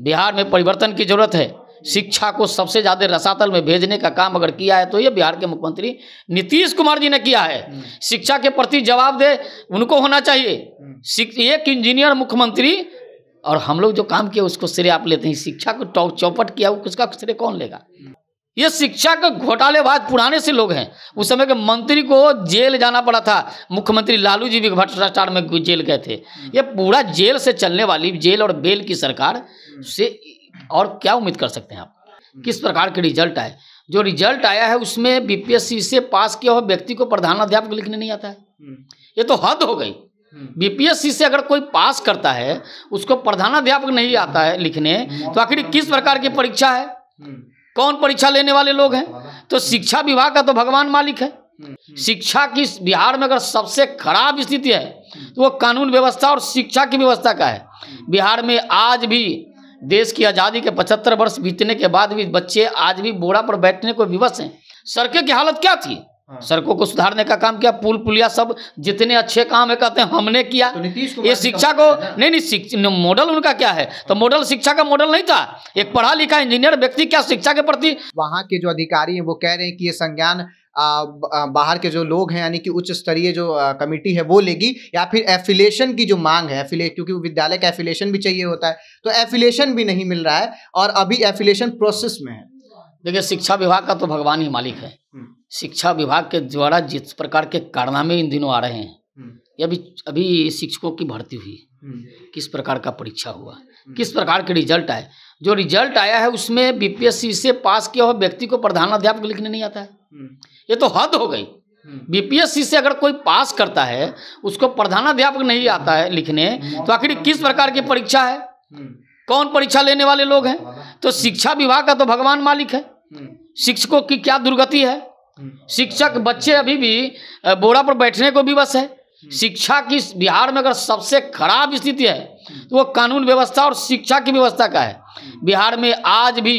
बिहार में परिवर्तन की जरूरत है। शिक्षा को सबसे ज्यादा रसातल में भेजने का काम अगर किया है तो ये बिहार के मुख्यमंत्री नीतीश कुमार जी ने किया है। शिक्षा के प्रति जवाबदेह उनको होना चाहिए। एक इंजीनियर मुख्यमंत्री, और हम लोग जो काम किया उसको श्रेय आप लेते हैं। शिक्षा को चौपट किया उसका श्रेय कौन लेगा? ये शिक्षा के घोटालेबाज पुराने से लोग हैं। उस समय के मंत्री को जेल जाना पड़ा था। मुख्यमंत्री लालू जी भी भ्रष्टाचार में जेल गए थे। ये पूरा जेल से चलने वाली, जेल और बेल की सरकार से और क्या उम्मीद कर सकते हैं आप? किस प्रकार के रिजल्ट आए? जो रिजल्ट आया है उसमें बीपीएससी से पास किया हुआ व्यक्ति को प्रधानाध्यापक लिखने नहीं आता है। ये तो हद हो गई। बीपीएससी से अगर कोई पास करता है उसको प्रधानाध्यापक नहीं आता है लिखने, तो आखिर किस प्रकार की परीक्षा है? कौन परीक्षा लेने वाले लोग हैं? तो शिक्षा विभाग का तो भगवान मालिक है। शिक्षा की बिहार में अगर सबसे खराब स्थिति है तो वो कानून व्यवस्था और शिक्षा की व्यवस्था का है। बिहार में आज भी देश की आज़ादी के 75 वर्ष बीतने के बाद भी बच्चे आज भी बोरा पर बैठने को विवश हैं। सड़कें की हालत क्या थी? सड़कों को सुधारने का काम किया, पुल पुलिया सब जितने अच्छे काम है कहते हैं हमने किया। तो ये शिक्षा को नहीं, मॉडल उनका क्या है? तो मॉडल शिक्षा का मॉडल नहीं था। एक पढ़ा लिखा इंजीनियर व्यक्ति क्या शिक्षा के प्रति, वहाँ के जो अधिकारी हैं वो कह रहे हैं कि ये संज्ञान बाहर के जो लोग हैं यानी कि उच्च स्तरीय जो कमेटी है वो लेगी, या फिर एफिलिएशन की जो मांग है, क्योंकि विद्यालय का एफिलिएशन भी चाहिए होता है, तो एफिलिएशन भी नहीं मिल रहा है और अभी एफिलिएशन प्रोसेस में है। देखिए, शिक्षा विभाग का तो भगवान ही मालिक है। शिक्षा विभाग के द्वारा जिस प्रकार के कारनामे इन दिनों आ रहे हैं, ये अभी शिक्षकों की भर्ती हुई, किस प्रकार का परीक्षा हुआ, किस प्रकार के रिजल्ट आए। जो रिजल्ट आया है उसमें बीपीएससी से पास किया हुआ व्यक्ति को प्रधानाध्यापक लिखने नहीं आता है। ये तो हद हो गई। बीपीएससी से अगर कोई पास करता है उसको प्रधानाध्यापक नहीं आता है लिखने, तो आखिर किस प्रकार की परीक्षा है? कौन परीक्षा लेने वाले लोग हैं? तो शिक्षा विभाग का तो भगवान मालिक है। शिक्षकों की क्या दुर्गति है? शिक्षक बच्चे अभी भी बोरा पर बैठने को विवश है। शिक्षा की बिहार में अगर सबसे खराब स्थिति है तो वो कानून व्यवस्था और शिक्षा की व्यवस्था का है। बिहार में आज भी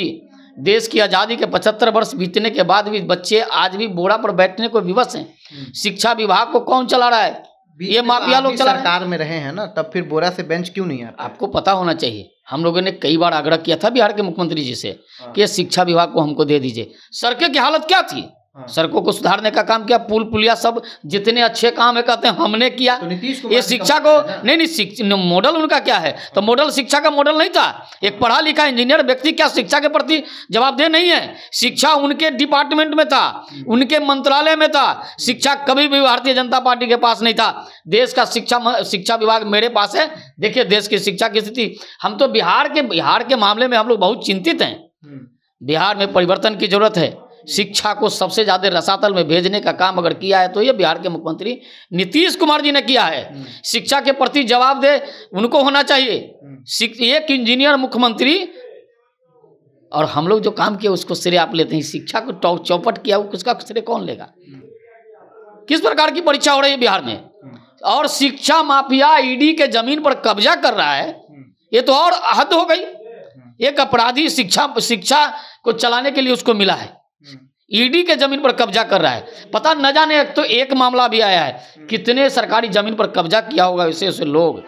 देश की आज़ादी के 75 वर्ष बीतने के बाद भी बच्चे आज भी बोरा पर बैठने को विवश हैं। शिक्षा विभाग को कौन चला रहा है? ये माफिया लोग चला। सरकार में रहे हैं ना, तब फिर बोरा से बेंच क्यों नहीं आता? आपको पता होना चाहिए। हम लोगों ने कई बार आग्रह किया था बिहार के मुख्यमंत्री जी से कि शिक्षा विभाग को हमको दे दीजिए। सड़कें की हालत क्या थी? सड़कों को सुधारने का काम किया, पुल पुलिया सब जितने अच्छे काम है कहते हैं हमने किया। तो ये शिक्षा को नहीं, मॉडल उनका क्या है? तो मॉडल शिक्षा का मॉडल नहीं था। एक पढ़ा लिखा इंजीनियर व्यक्ति क्या शिक्षा के प्रति जवाबदेह नहीं है? शिक्षा उनके डिपार्टमेंट में था, उनके मंत्रालय में था। शिक्षा कभी भी भारतीय जनता पार्टी के पास नहीं था। देश का शिक्षा विभाग मेरे पास है। देखिए देश की शिक्षा की स्थिति। हम तो बिहार के मामले में हम लोग बहुत चिंतित हैं। बिहार में परिवर्तन की जरूरत है। शिक्षा को सबसे ज्यादा रसातल में भेजने का काम अगर किया है तो ये बिहार के मुख्यमंत्री नीतीश कुमार जी ने किया है। शिक्षा के प्रति जवाबदेह उनको होना चाहिए। एक इंजीनियर मुख्यमंत्री, और हम लोग जो काम किया उसको श्रेय आप लेते हैं। शिक्षा को चौपट किया उसका श्रेय कौन लेगा? किस प्रकार की परीक्षा हो रही है बिहार में? और शिक्षा माफिया ईडी के जमीन पर कब्जा कर रहा है। ये तो और हद हो गई। एक अपराधी शिक्षा को चलाने के लिए उसको मिला है, ईडी के जमीन पर कब्जा कर रहा है। पता न जाने तो एक मामला भी आया है, कितने सरकारी जमीन पर कब्जा किया होगा ऐसे लोग।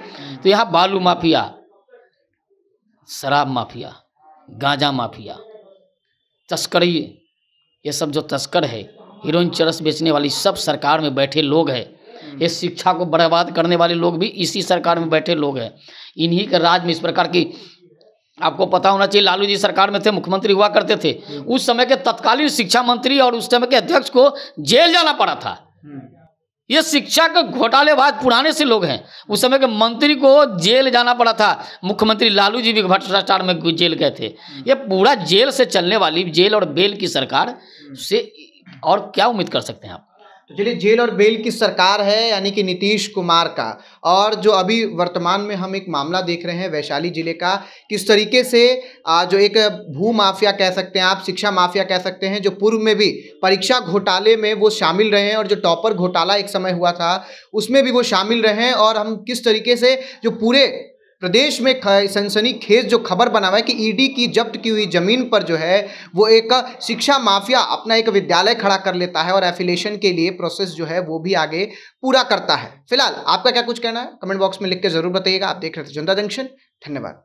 तो यहाँ बालू माफिया, शराब माफिया, गांजा माफिया, तस्करी, ये सब जो तस्कर है, हीरोइन चरस बेचने वाली सब सरकार में बैठे लोग हैं। ये शिक्षा को बर्बाद करने वाले लोग भी इसी सरकार में बैठे लोग हैं। इन्हीं के राज में इस प्रकार की, आपको पता होना चाहिए लालू जी सरकार में थे, मुख्यमंत्री हुआ करते थे। उस समय के तत्कालीन शिक्षा मंत्री और उस समय के अध्यक्ष को जेल जाना पड़ा था। ये शिक्षा के घोटालेबाज पुराने से लोग हैं। उस समय के मंत्री को जेल जाना पड़ा था। मुख्यमंत्री लालू जी भी भ्रष्टाचार में जेल गए थे। ये पूरा जेल से चलने वाली, जेल और बेल की सरकार से और क्या उम्मीद कर सकते हैं आप? तो चलिए, जेल और बेल की सरकार है यानी कि नीतीश कुमार का। और जो अभी वर्तमान में हम एक मामला देख रहे हैं वैशाली जिले का, किस तरीके से जो एक भू माफिया कह सकते हैं आप, शिक्षा माफिया कह सकते हैं, जो पूर्व में भी परीक्षा घोटाले में वो शामिल रहे हैं और जो टॉपर घोटाला एक समय हुआ था उसमें भी वो शामिल रहे हैं। और हम किस तरीके से जो पूरे प्रदेश में सनसनीखेज जो खबर बना हुआ है कि ईडी की जब्त की हुई जमीन पर जो है वो एक शिक्षा माफिया अपना एक विद्यालय खड़ा कर लेता है और एफिलिएशन के लिए प्रोसेस जो है वो भी आगे पूरा करता है। फिलहाल आपका क्या कुछ कहना है कमेंट बॉक्स में लिख के जरूर बताइएगा। आप देख रहे थे जनता जंक्शन। धन्यवाद।